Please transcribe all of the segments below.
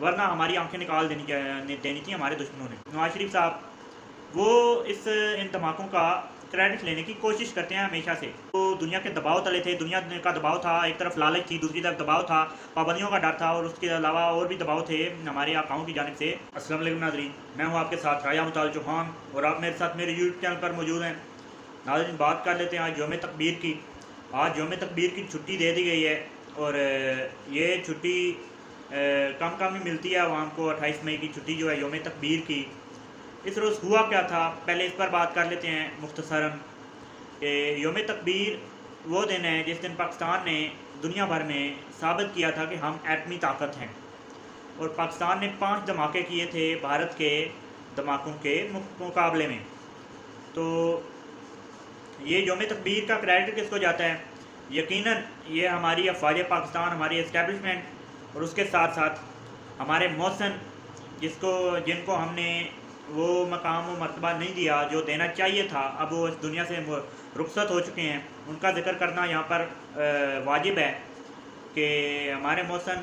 वरना हमारी आंखें निकाल देनी थी हमारे दुश्मनों ने। नवाज शरीफ साहब वो इन धमाकों का क्रेडिट लेने की कोशिश करते हैं हमेशा से। तो दुनिया के दबाव तले थे, दुनिया का दबाव था, एक तरफ लालच थी, दूसरी तरफ दबाव था, पाबंदियों का डर था और उसके अलावा और भी दबाव थे हमारे आकाओं की जानिब से। अस्सलाम वालेकुम नाज़रीन, मैं हूँ आपके साथ राया मुताल चौहान और आप मेरे साथ मेरे यूट्यूब चैनल पर मौजूद हैं। नाज़रीन, बात कर लेते हैं आज यौम तकबीर की। आज यौम तकबीर की छुट्टी दे दी गई है और ये छुट्टी कम ही मिलती है आवाम को। 28 मई की छुट्टी जो है यौम तकबीर की, इस रोज़ हुआ क्या था पहले इस पर बात कर लेते हैं मुख्तसरन। यौम तकबीर वो दिन है जिस दिन पाकिस्तान ने दुनिया भर में साबित किया था कि हम एटमी ताकत हैं और पाकिस्तान ने 5 धमाके किए थे भारत के धमाकों के मुकाबले में। तो ये यौम तकबीर का क्रेडिट किसको जाता है? यकीनन ये हमारी अफवाज पाकिस्तान, हमारी इस्टेब्लिशमेंट और उसके साथ साथ हमारे मौसन जिनको हमने वो मकाम व मर्तबा नहीं दिया जो देना चाहिए था। अब वो इस दुनिया से रुखसत हो चुके हैं, उनका जिक्र करना यहाँ पर वाजिब है कि हमारे मौसन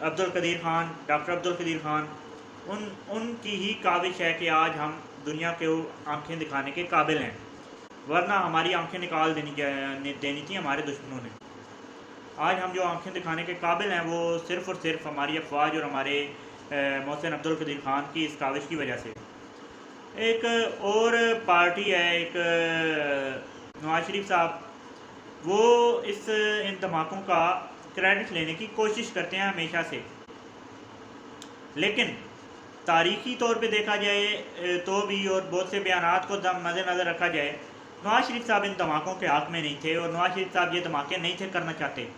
अब्दुल कदीर ख़ान, डॉक्टर अब्दुल कदीर ख़ान, उनकी ही काविश है कि आज हम दुनिया के आंखें दिखाने के काबिल हैं, वरना हमारी आंखें निकाल देनी थी हमारे दुश्मनों ने। आज हम जो आंखें दिखाने के काबिल हैं वो सिर्फ़ और सिर्फ हमारी अफवाज और हमारे मौसन अब्दुल कदीर ख़ान की इस काविश की वजह से। एक और पार्टी है, एक नवाज शरीफ साहब, वो इन धमाकों का क्रेडिट लेने की कोशिश करते हैं हमेशा से। लेकिन तारीख़ी तौर पे देखा जाए तो भी और बहुत से बयानात को मद्देनज़र रखा जाए, नवाज शरीफ साहब इन धमाकों के हक़ में नहीं थे और नवाज शरीफ साहब ये धमाके नहीं थे करना चाहते।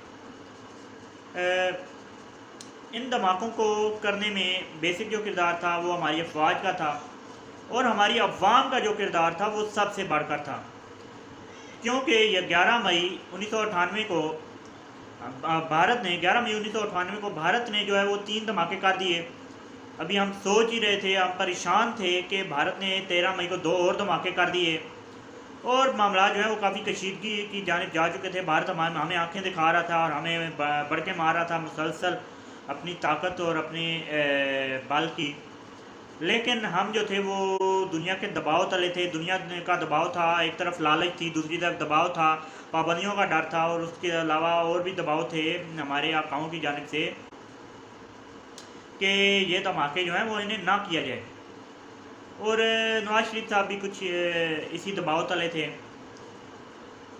इन धमाकों को करने में बेसिक जो किरदार था वो हमारी अफवाज का था और हमारी अवाम का जो किरदार था वो सबसे बढ़कर था, क्योंकि ये 11 मई 1998 को भारत ने जो है वो 3 धमाके कर दिए। अभी हम सोच ही रहे थे, हम परेशान थे कि भारत ने 13 मई को 2 और धमाके कर दिए और मामला जो है वो काफ़ी कशीदगी की जानिब जा चुके थे। भारत हमें आंखें दिखा रहा था और हमें बढ़ के मार रहा था मुसलसल अपनी ताकत और अपने बल की। लेकिन हम जो थे वो दुनिया के दबाव तले थे, दुनिया का दबाव था, एक तरफ लालच थी, दूसरी तरफ दबाव था, पाबंदियों का डर था और उसके अलावा और भी दबाव थे हमारे आकाओं की जानिब से कि ये धमाके जो हैं वो इन्हें ना किया जाए। और नवाज शरीफ साहब भी कुछ इसी दबाव तले थे,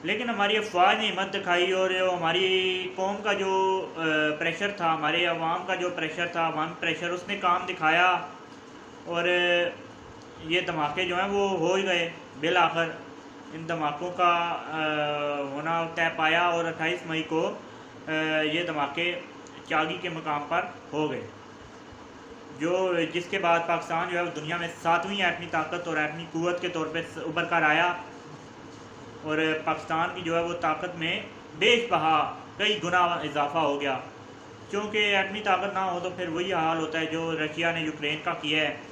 लेकिन हमारी अफवाज ने हिम्मत दिखाई और हमारी कौम का जो प्रेशर था, हमारे अवाम का जो प्रेशर था, अवाम प्रेशर, उसने काम दिखाया और ये धमाके जो हैं वो हो ही गए। बिल आखिर इन धमाकों का होना तय पाया और 28 मई को ये धमाके चागी के मकाम पर हो गए, जिसके बाद पाकिस्तान जो है दुनिया में 7वीं एटमी ताकत और एटमी क़ुव्वत के तौर पर उभर कर आया और पाकिस्तान की जो है वो ताकत में बेशबहा कई गुना इजाफा हो गया। क्योंकि एटमी ताकत ना हो तो फिर वही हाल होता है जो रशिया ने यूक्रेन का किया है।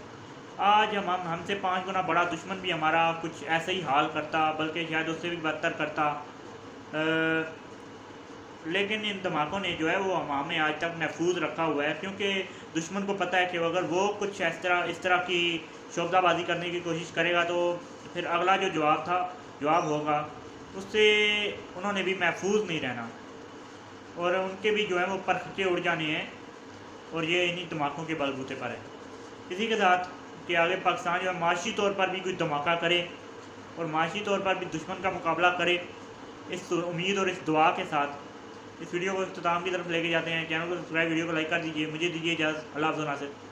आज हमसे 5 गुना बड़ा दुश्मन भी हमारा कुछ ऐसा ही हाल करता, बल्कि शायद उससे भी बदतर करता। लेकिन इन धमाकों ने जो है वो हमें आज तक महफूज रखा हुआ है, क्योंकि दुश्मन को पता है कि अगर वो कुछ इस तरह की शोबदाबाजी करने की कोशिश करेगा तो फिर अगला जो जवाब होगा उससे उन्होंने भी महफूज नहीं रहना और उनके भी जो है वो परखचे उड़ जाने हैं और ये इन्हीं धमाकों के बलबूते पर है। इसी के साथ कि आगे पाकिस्तान जो है माशी तौर पर भी कुछ धमाका करे और माशी तौर पर भी दुश्मन का मुकाबला करे, इस उम्मीद और इस दुआ के साथ इस वीडियो को इख्तिताम की तरफ लेके जाते हैं। चैनल को सब्सक्राइब, वीडियो को लाइक कर दीजिए। मुझे दीजिए इजाज़त। अल्लाह हाफ़िज़।